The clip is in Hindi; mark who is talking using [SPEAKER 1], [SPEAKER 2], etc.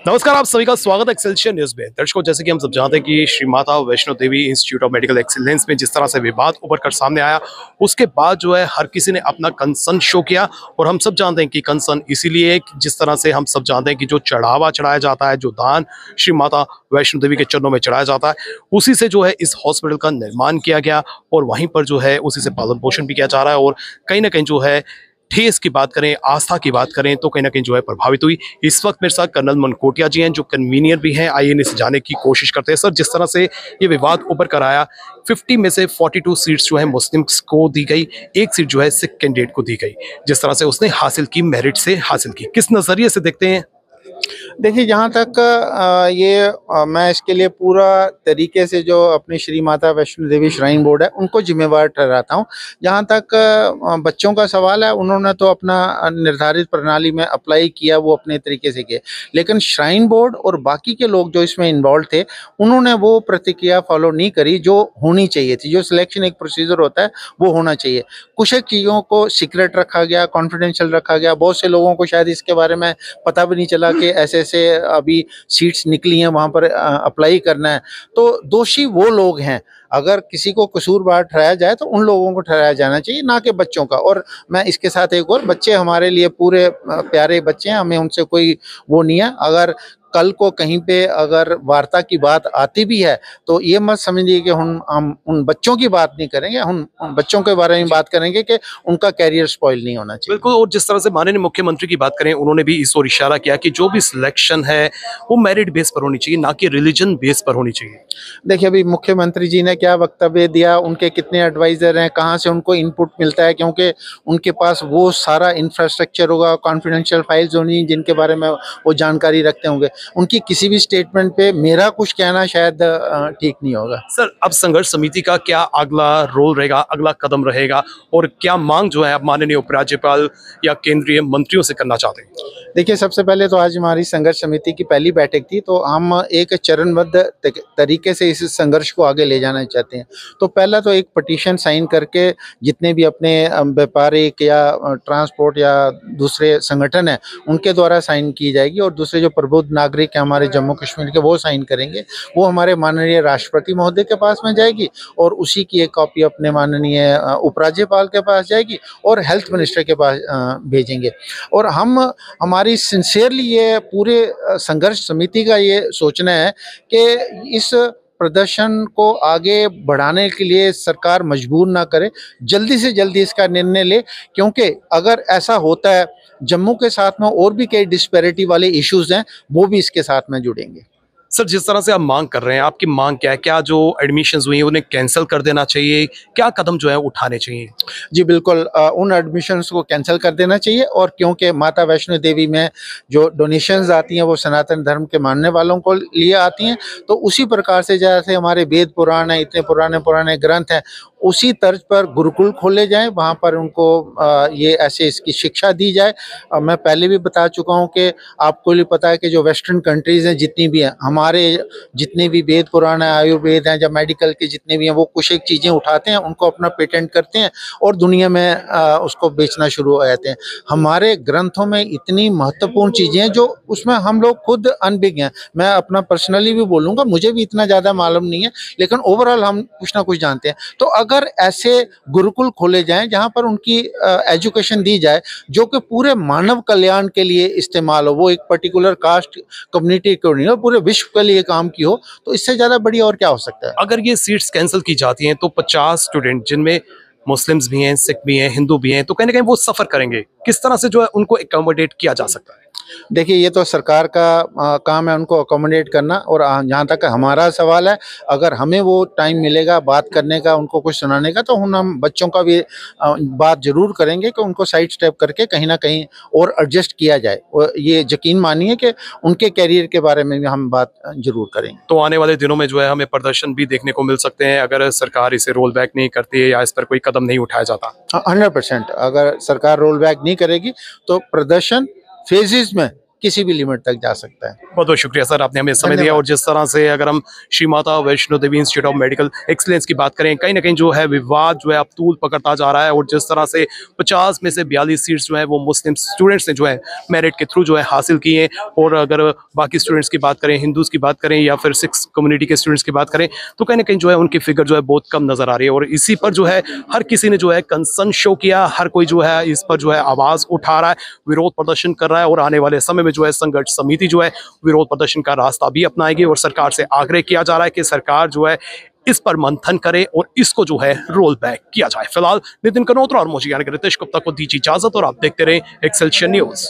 [SPEAKER 1] नमस्कार, आप सभी का स्वागत है एक्सेलशियर न्यूज में। दर्शकों, जैसे कि हम सब जानते हैं कि Shri Mata Vaishno Devi institute of medical excellence में जिस तरह से विवाद उभर कर सामने आया, उसके बाद जो है हर किसी ने अपना कंसर्न शो किया। और हम सब जानते हैं कि कंसर्न इसीलिए है कि जिस तरह से हम सब जानते हैं कि जो चढ़ावा चढ़ाया जाता है, जो दान श्री माता वैष्णो देवी के चरणों में चढ़ाया जाता है, उसी से जो है इस हॉस्पिटल का निर्माण किया गया और वहीं पर जो है उसी से पालन पोषण भी किया जा रहा है। और कहीं ना कहीं जो है ठेस की बात करें, आस्था की बात करें, तो कहीं ना कहीं जो है प्रभावित हुई। इस वक्त मेरे साथ कर्नल मनकोटिया जी हैं, जो कन्वीनियर भी हैं। आइए इनसे जानने की कोशिश करते हैं। सर, जिस तरह से ये विवाद उभर कर आया, 50 में से 42 सीट्स जो है मुस्लिम्स को दी गई, एक सीट जो है सिख कैंडिडेट को दी गई। जिस तरह से उसने हासिल की, मेरिट से हासिल की, किस नजरिए से देखते हैं?
[SPEAKER 2] देखिए, जहाँ तक मैं इसके लिए पूरा तरीके से जो अपनी श्री माता वैष्णो देवी श्राइन बोर्ड है उनको जिम्मेवार ठहराता हूँ। जहाँ तक बच्चों का सवाल है, उन्होंने तो अपना निर्धारित प्रणाली में अप्लाई किया, वो अपने तरीके से किया, लेकिन श्राइन बोर्ड और बाकी के लोग जो इसमें इन्वॉल्व थे, उन्होंने वो प्रतिक्रिया फॉलो नहीं करी जो होनी चाहिए थी। जो सिलेक्शन एक प्रोसीजर होता है वो होना चाहिए। कुछ एक चीज़ों को सीक्रेट रखा गया, कॉन्फिडेंशियल रखा गया। बहुत से लोगों को शायद इसके बारे में पता भी नहीं चला कि ऐसे ऐसे अभी सीट्स निकली हैं, वहाँ पर अप्लाई करना है। तो दोषी वो लोग हैं। अगर किसी को कसूरवार ठहराया जाए तो उन लोगों को ठहराया जाना चाहिए, ना कि बच्चों का। और मैं इसके साथ एक और, बच्चे हमारे लिए पूरे प्यारे बच्चे हैं, हमें उनसे कोई वो नहीं है। अगर कल को कहीं पे अगर वार्ता की बात आती भी है तो ये मत समझिए कि हम उन बच्चों की बात नहीं करेंगे, हम उन बच्चों के बारे में बात करेंगे कि उनका कैरियर स्पॉइल नहीं होना चाहिए।
[SPEAKER 1] बिल्कुल। और जिस तरह से माननीय मुख्यमंत्री की बात करें, उन्होंने भी इस ओर इशारा किया कि जो भी सिलेक्शन है वो मेरिट बेस पर होनी चाहिए, ना कि रिलीजन बेस पर होनी चाहिए।
[SPEAKER 2] देखिए, अभी मुख्यमंत्री जी ने क्या वक्तव्य दिया, उनके कितने एडवाइजर हैं, कहाँ से उनको इनपुट मिलता है, क्योंकि उनके पास वो सारा इंफ्रास्ट्रक्चर होगा, कॉन्फिडेंशियल फाइल्स होनी जिनके बारे में वो जानकारी रखते होंगे। उनकी किसी भी स्टेटमेंट पे मेरा कुछ कहना शायद ठीक नहीं होगा।
[SPEAKER 1] सर, अब संघर्ष समिति का क्या अगला रोल रहेगा, अगला कदम रहेगा, और क्या मांग जो है आप माननीय उपराज्यपाल या केंद्रीय मंत्रियों से करना चाहते हैं?
[SPEAKER 2] देखिए, सबसे पहले तो आज हमारी संघर्ष समिति की पहली बैठक थी, तो हम एक चरणबद्ध तरीके से इस संघर्ष को आगे ले जाना चाहते हैं। तो पहला तो एक पटिशन साइन करके जितने भी अपने व्यापारिक या ट्रांसपोर्ट या दूसरे संगठन हैं उनके द्वारा साइन की जाएगी, और दूसरे जो प्रबुद्ध नागरिक हैं हमारे जम्मू कश्मीर के, वो साइन करेंगे। वो हमारे माननीय राष्ट्रपति महोदय के पास में जाएगी, और उसी की एक कॉपी अपने माननीय उपराज्यपाल के पास जाएगी, और हेल्थ मिनिस्टर के पास भेजेंगे। और हमारी सिंसियरली ये पूरे संघर्ष समिति का ये सोचना है कि इस प्रदर्शन को आगे बढ़ाने के लिए सरकार मजबूर ना करे, जल्दी से जल्दी इसका निर्णय ले। क्योंकि अगर ऐसा होता है, जम्मू के साथ में और भी कई डिस्पैरिटी वाले इश्यूज हैं, वो भी इसके साथ में जुड़ेंगे।
[SPEAKER 1] सर, जिस तरह से आप मांग कर रहे हैं, आपकी मांग क्या है? क्या जो एडमिशन्स हुई हैं उन्हें कैंसिल कर देना चाहिए? क्या कदम जो है उठाने चाहिए?
[SPEAKER 2] जी बिल्कुल, उन एडमिशन्स को कैंसिल कर देना चाहिए। और क्योंकि माता वैष्णो देवी में जो डोनेशंस आती हैं वो सनातन धर्म के मानने वालों को लिए आती हैं, तो उसी प्रकार से जैसे हमारे वेद पुराण हैं, इतने पुराने पुराने ग्रंथ हैं, उसी तर्ज पर गुरुकुल खोले जाएं, वहाँ पर उनको ये ऐसे इसकी शिक्षा दी जाए। मैं पहले भी बता चुका हूँ कि आपको भी पता है कि जो वेस्टर्न कंट्रीज़ हैं जितनी भी हैं, हमारे जितने भी वेद पुराण है, आयुर्वेद हैं, या मेडिकल के जितने भी हैं, वो कुछ एक चीज़ें उठाते हैं, उनको अपना पेटेंट करते हैं और दुनिया में उसको बेचना शुरू हो जाते हैं। हमारे ग्रंथों में इतनी महत्वपूर्ण चीज़ें हैं जो उसमें हम लोग खुद अनभिज्ञ हैं। मैं अपना पर्सनली भी बोलूँगा, मुझे भी इतना ज़्यादा मालूम नहीं है, लेकिन ओवरऑल हम कुछ ना कुछ जानते हैं। तो अगर ऐसे गुरुकुल खोले जाएं जहां पर उनकी एजुकेशन दी जाए जो कि पूरे मानव कल्याण के लिए इस्तेमाल हो, वो एक पर्टिकुलर कास्ट कम्युनिटी को नहीं हो, पूरे विश्व के लिए काम की हो, तो इससे ज़्यादा बढ़िया और क्या हो सकता है।
[SPEAKER 1] अगर ये सीट्स कैंसिल की जाती हैं तो 50 स्टूडेंट, जिनमें मुस्लिम्स भी हैं, सिख भी हैं, हिंदू भी हैं, तो कहीं ना कहीं वो सफर करेंगे। किस तरह से जो है उनको एकोमोडेट किया जा सकता है?
[SPEAKER 2] देखिए, ये तो सरकार का काम है उनको अकोमोडेट करना। और जहाँ तक हमारा सवाल है, अगर हमें वो टाइम मिलेगा बात करने का, उनको कुछ सुनाने का, तो हम बच्चों का भी बात जरूर करेंगे कि उनको साइड स्टेप करके कहीं ना कहीं और एडजस्ट किया जाए। और ये यकीन मानिए कि उनके कैरियर के बारे में भी हम बात जरूर करेंगे।
[SPEAKER 1] तो आने वाले दिनों में जो है हमें प्रदर्शन भी देखने को मिल सकते हैं अगर सरकार इसे रोल बैक नहीं करती है या इस पर कोई कदम नहीं उठाया जाता?
[SPEAKER 2] 100%, अगर सरकार रोल बैक नहीं करेगी तो प्रदर्शन फेजेस में, किसी भी लिमिट तक जा सकता है।
[SPEAKER 1] बहुत बहुत शुक्रिया सर, आपने हमें समय दिया। और जिस तरह से अगर हम Shri Mata Vaishno Devi institute of medical excellence की बात करें, कहीं ना कहीं जो है विवाद जो है अब तूल पकड़ता जा रहा है। और जिस तरह से 50 में से 42 सीट्स जो है वो मुस्लिम स्टूडेंट्स ने जो है मेरिट के थ्रू जो है हासिल की हैं। और अगर बाकी स्टूडेंट्स की बात करें, हिंदूज की बात करें या फिर सिक्स कम्युनिटी के स्टूडेंट्स की बात करें, तो कहीं ना कहीं जो है उनकी फिगर जो है बहुत कम नजर आ रही है। और इसी पर जो है हर किसी ने जो है कंसर्न शो किया, हर कोई जो है इस पर जो है आवाज उठा रहा है, विरोध प्रदर्शन कर रहा है। और आने वाले समय में जो है संघर्ष समिति जो है विरोध प्रदर्शन का रास्ता भी अपनाएगी। और सरकार से आग्रह किया जा रहा है कि सरकार जो है इस पर मंथन करे और इसको जो है रोल बैक किया जाए। फिलहाल नितिन कनोत्रा और मोजी रितेश गुप्ता को दीजिए इजाजत और आप देखते रहे एक्सेल्शियर न्यूज।